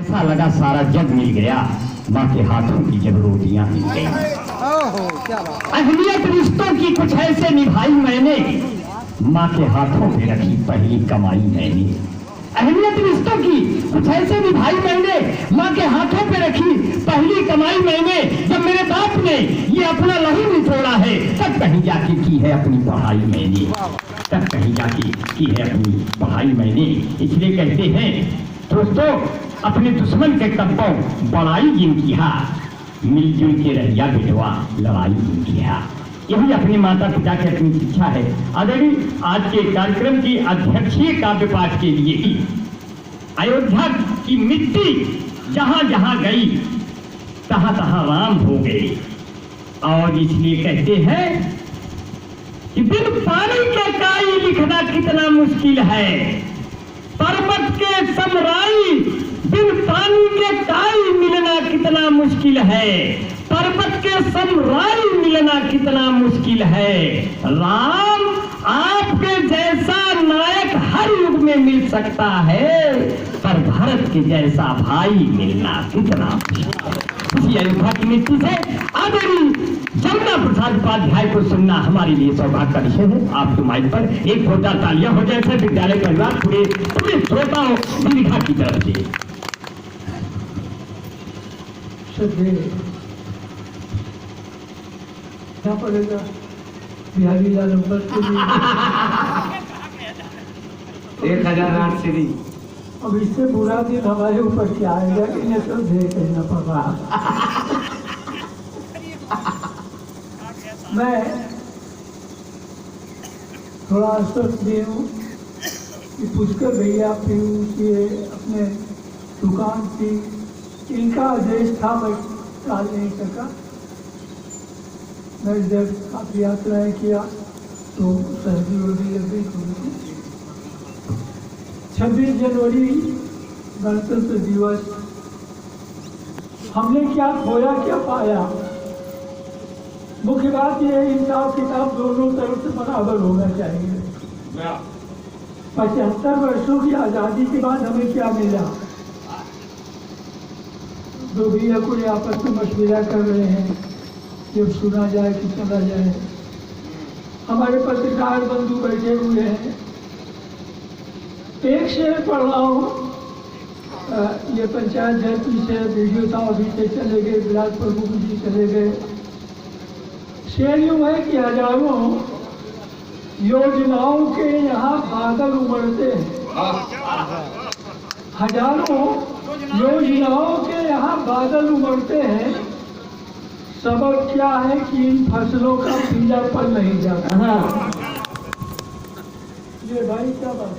ऐसा लगा सारा जग मिल गया, माँ के हाथों की जब रोटियां मिल गई। अहमियत रिश्तों की कुछ ऐसे निभाई मैंने, माँ के हाथों पे रखी पहली कमाई मैंने। अहमियत रिश्तों की कुछ ऐसे निभाई मैंने, माँ के हाथों पे रखी पहली कमाई मैंने। जब मेरे बाप ने ये अपना लहू निचोड़ा है, तब कहीं जाके की है अपनी पढ़ाई मैंने, तब कहीं जाके की है अपनी पढ़ाई मैंने। इसलिए कहते हैं दोस्तों, अपने दुश्मन के कब्बों बड़ाई जिनकी है, मिलजुल के रहिया बेटवा लड़ाई जिनकी है। यही अपने माता पिता की अपनी शिक्षा है। आदरणीय आज के कार्यक्रम की अध्यक्षीय काव्य पाठ के लिए ही अयोध्या की मिट्टी जहां जहां गई तहां तहां राम हो गए। और इसलिए कहते हैं कि बिन पानी के काई लिखना कितना मुश्किल है, पर्वत के समराई बिन पानी के काई मिलना कितना मुश्किल है, पर्वत के समराई मिलना कितना मुश्किल है। राम आपके जैसा नायक हर युग में मिल सकता है, पर भारत के जैसा भाई मिलना कितना मुश्किल है। इसी अयोध्या की मिट्टी से आदरणीय जमुना प्रसाद उपाध्याय को सुनना हमारे लिए सौभाग्य का विषय है। आपके माइक पर एक छोटा तालियां हो जाए सर, विद्यालय परिवार पूरे श्रोताओं दीर्घा की तरफ से। क्या पड़ेगा बिहारी लाल नंबर के लिए 1008 सीढ़ी। अब इससे बुरा दिन हमारे ऊपर क्या आएगा कि इन्हें सब दे कहना पड़ रहा। मैं थोड़ा आश्वस्त भी हूँ कि पुष्कर भैया पीयूष ये अपने दुकान थी, इनका आदेश था, मैं टाल नहीं सका। मैं जब काफी यात्राएं किया तो सर्दी वर्दी लग गई थोड़ी। 26 जनवरी गणतंत्र दिवस, हमने क्या खोया क्या पाया। मुख्य बात यह है इंसाफ किताब दोनों तरफ से बराबर होना चाहिए। 75 वर्षों की आज़ादी के बाद हमें क्या मिला? दो भैया कोई आपस में मशविरा कर रहे हैं, जब सुना जाए कि चला जाए। हमारे पत्रकार बंधु बैठे हुए हैं। एक शेर पढ़ रहा हूँ, ये पंचायत जय से वीडियो था, अभी से चले गए, विराट प्रमुख जी चले गए। शेर यूँ है कि हजारों योजनाओं के यहाँ बादल उमड़ते हैं, हजारों योजनाओं के यहाँ बादल उमड़ते हैं। सबब क्या है कि इन फसलों का पीलापन नहीं जाता। ये भाई क्या बात,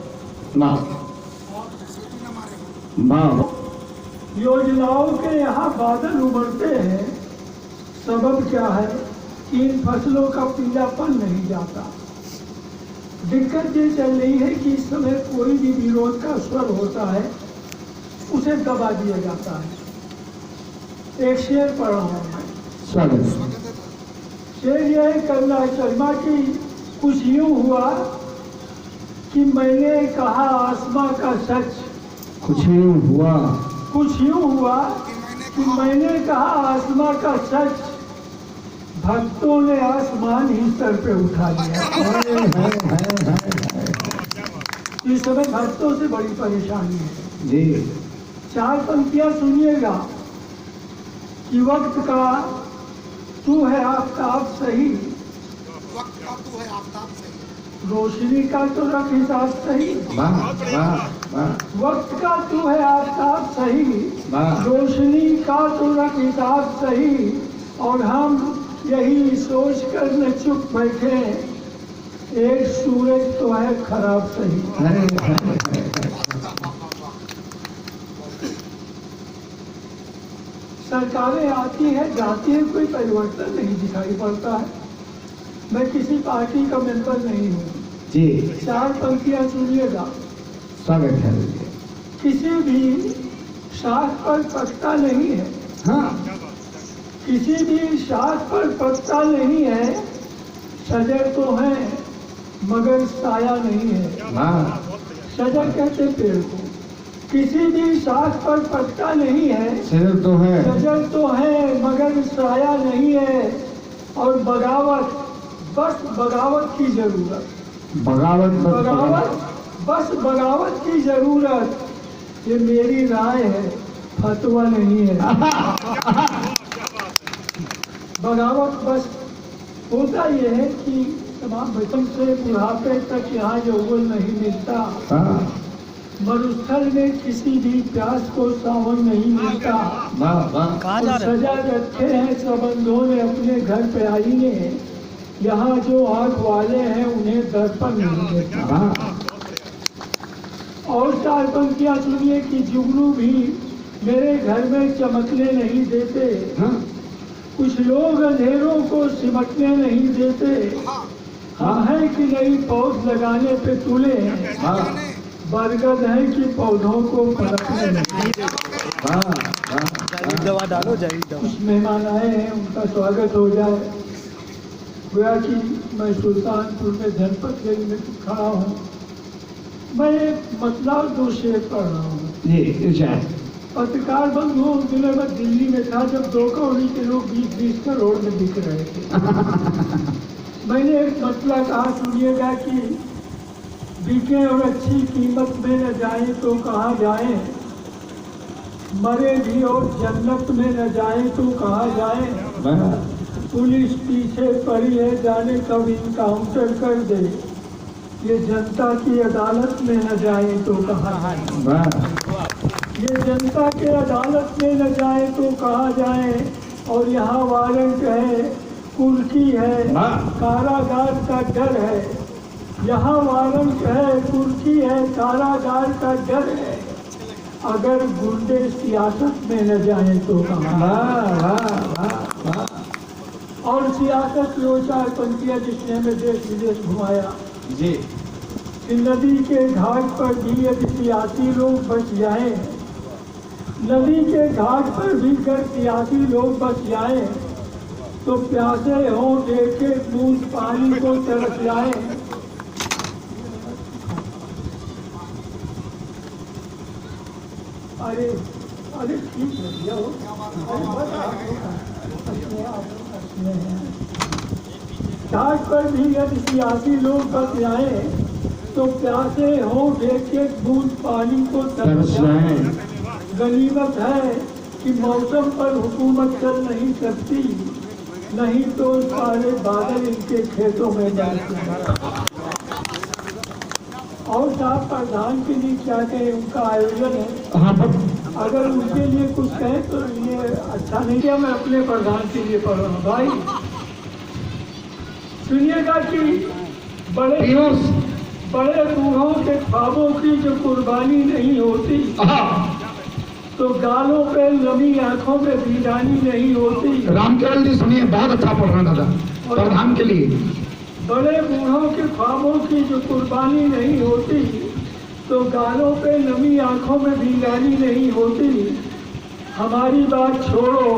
योजनाओं के यहाँ बादल उमड़ते हैं, सबब क्या है कि इन फसलों का पीलापन नहीं जाता। दिक्कत ये चल रही है कि इस समय कोई भी विरोध का स्वर होता है उसे दबा दिया जाता है। एक शेर पढ़ रहा हूँ मैं, शेर यह है करुणा शर्मा की, कुछ यूं हुआ कि मैंने कहा आसमां का सच, कुछ यूं हुआ कि मैंने कहा आसमां का सच, भक्तों ने आसमान ही सर पे उठा लिया। इस समय भक्तों से बड़ी परेशानी है जी। 4 पंक्तियां सुनिएगा कि वक्त का तू है आफताब सही, रोशनी का तो रख हिसाब सही, वक्त का तू है आफताब सही, रोशनी का तो रख हिसाब सही। और हम यही सोच कर न चुप बैठे, एक सूरज तो है खराब सही। सरकारें आती है जाती है, कोई परिवर्तन नहीं दिखाई पड़ता है। मैं किसी पार्टी का मेंबर नहीं हूँ जी। 4 पंक्तियां सुनिएगा। स्वागत है। किसी भी शाख पर पत्ता नहीं है, हाँ, किसी भी शाख पर पत्ता नहीं है, शजर तो है मगर साया नहीं है। हाँ, शजर कहते पेड़ को, किसी भी शाख पर पत्ता नहीं है, शजर तो है, शजर तो है मगर साया नहीं है। और बगावत, बस बगावत की जरूरत, बगावत बगावत, बस बगावत की जरूरत। ये मेरी राय है, फतवा नहीं है। बगावत बस होता ये है कि तमाम बचपन से बुढ़ापे तक यहाँ यौवन नहीं मिलता, हाँ, मरुस्थल में किसी भी प्यास को सावन नहीं मिलता। वाह वाह, और सजा रखे हैं संबंधों ने अपने घर पे आईने, यहाँ जो आँख वाले हैं उन्हें दर्पण नहीं देता। वाह, और चार पंक्तियाँ सुनिए कि जुगनू भी मेरे घर में चमकने नहीं देते, हाँ, कुछ लोग अंधेरों को सिमटने नहीं देते। हम हैं कि नहीं पौध लगाने पे तुले हैं, हाँ, बरगद है कि पौधों को पलटने नहीं देते। वाह वाह, दवा डालो, जैविक दवा। कुछ मेहमान आए हैं, उनका स्वागत हो जाए। गोया कि मैं सुल्तानपुर में जनपद जेल में खड़ा हूँ। मैं एक मतलब 2 शेर पढ़ रहा हूँ। जी इरशाद, पत्रकार बंधुओं, उस दिनों में दिल्ली में था जब 2 करोड़ के लोग 20-20 करोड़ में बिक रहे थे। मैंने एक मतला कहा, सुनिएगा कि बिके और अच्छी कीमत में न जाए तो कहाँ जाए, मरे भी और जन्नत में न जाए तो कहाँ जाए। वाह पुलिस पीछे पड़ी है, जाने कब इनकाउंटर कर दे, ये जनता की अदालत में न जाए तो कहाँ जाए। वाह, ये जनता के अदालत में न जाए तो कहाँ जाए। और यहाँ वारंट है, कुर्की है, कारागार का डर है। यहाँ वारंट है, कुर्की है, कारागार का डर है। अगर गुंडे सियासत में न जाए तो कहाँ। वाह वाह वाह वाह, और सियासत की 4 पंक्तियाँ जिसने हमें देश विदेश घुमाया। जी कि नदी के घाट पर भी यदि सियासी लोग बच जाए, नदी के घाट पर भी अगर सियासी लोग बच जाए तो प्यासे हों देखे बूंद पानी को तरस जाए। अरे अरे ठीक है भैया, अरे बस अपने हैं। घाट पर भी यदि सियासी लोग बच जाए तो प्यासे हों देखे बूंद पानी को तरस जाए। गनीमत है कि मौसम पर हुकूमत चल नहीं सकती, नहीं तो सारे बादल इनके खेतों में जाते हैं। और साहब प्रधान के लिए क्या कहें, उनका आयोजन है। हाँ, अगर उनके लिए कुछ कहें तो ये अच्छा नहीं किया। मैं अपने प्रधान के लिए पढ़ रहा हूँ। भाई सुनिएगा कि बड़े बूढ़ों के ख्वाबों की जो कुर्बानी नहीं होती, तो गालों पे नमी, आंखों पे वीरानी नहीं होती। रामकेवल जी सुनिए, बहुत अच्छा पढ़ रहा दादा, प्रधान के लिए। बड़े बूढ़ों के ख्वाबों की जो कुर्बानी नहीं होती, तो गालों पे नमी, आंखों में वीरानी नहीं होती। हमारी बात छोड़ो,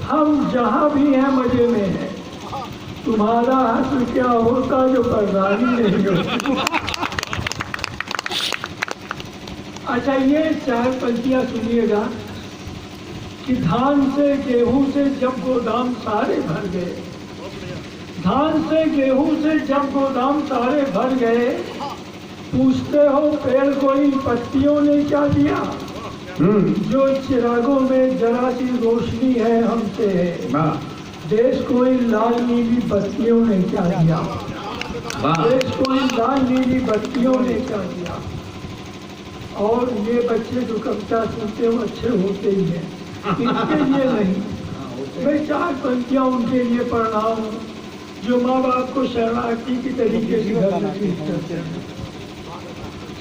हम जहाँ भी हैं मजे में हैं। तुम्हारा हश्र क्या होता जो प्रधानी नहीं होती। अच्छा, ये 4 पंक्तियाँ सुनिएगा कि धान से गेहूं से जब गोदाम सारे भर गए, धान से गेहूं से जब गोदाम सारे भर गए, पूछते हो पेड़ को इन पत्तियों ने क्या दिया, जो चिरागों में जरा सी रोशनी है हमसे है। देश को इन लाल नीली बत्तियों ने क्या दिया, देश को इन लाल नीली बत्तियों ने क्या दिया। और ये बच्चे जो कविता सुनते हो अच्छे होते ही हैं, इनके लिए नहीं। मैं 4 पंक्तियाँ उनके लिए पढ़ रहा हूँ जो माँ बाप को शरणार्थी की तरीके से घर में ट्रीट करते हैं।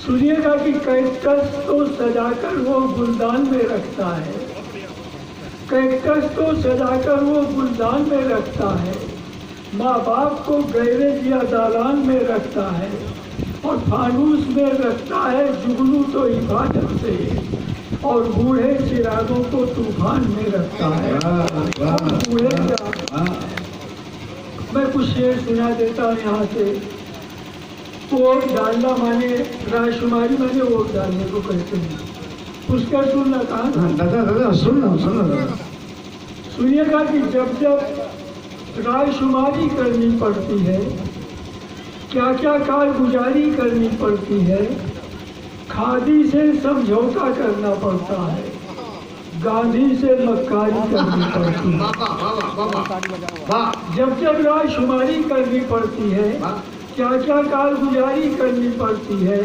सुनिएगा कि कैक्टस को सजाकर वो गुलदान में रखता है, कैक्टस को सजाकर वो गुलदान में रखता है। माँ बाप को गैरेज या दालान में रखता है, और फानूस में रखता है जुगनू तो हिफाजत से, और बूढ़े चिरागों को तूफान में रखता है। और बूढ़े मैं कुछ शेर सुना देता हूँ यहाँ से। वोट डालना माने रायशुमारी, माने वोट डालने को कहते हैं। पुष्कर सुनना कहा था। हाँ, दादा दादा सुन लो दादा। सुनिएगा कि जब जब रायशुमारी करनी पड़ती है, क्या क्या कारगुजारी करनी पड़ती है, खादी से समझौता करना पड़ता है, गांधी से मक्कारी करनी पड़ती है। जब जब रायशुमारी करनी पड़ती है, क्या क्या कारगुजारी करनी पड़ती है,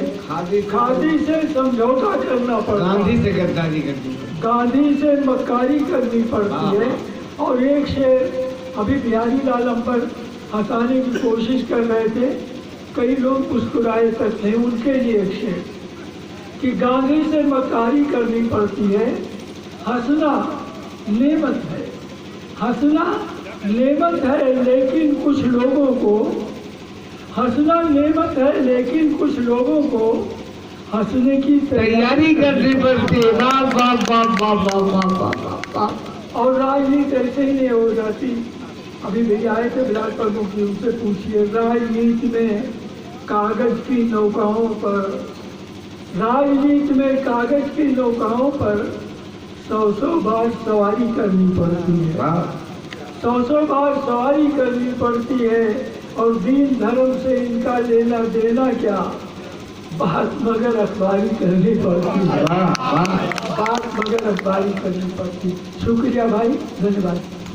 खादी से समझौता करना पड़ता है, गांधी से गद्दारी करनी, गांधी से मक्कारी करनी पड़ती है। और एक शेर अभी बिहारी लाल हम पर हंसाने की कोशिश कर रहे थे, कई लोग मुस्कुराए तक थे, उनके लिए एक शेर कि गांधी से मक्कारी करनी पड़ती है, हंसना नेमत है, हंसना नेमत है, लेकिन कुछ लोगों को हंसना नेमत है, लेकिन कुछ लोगों को हंसने की तैयारी करनी पड़ती है। वाह वाह वाह वाह वाह वाह वाह वाह। और राजनीति ऐसे ही नहीं हो जाती। अभी भैया आए थे ब्लॉक प्रमुख जी, उनसे पूछिए, राजनीति में कागज की नौकाओं पर, राजनीति में कागज की नौकाओं पर 100 बार सवारी करनी पड़ती है, 100 बार सवारी करनी पड़ती है। और दीन धर्म से इनका लेना देना क्या, बात मगर अखबारी करनी पड़ती है, बात मगर अखबारी करनी पड़ती। शुक्रिया भाई, धन्यवाद।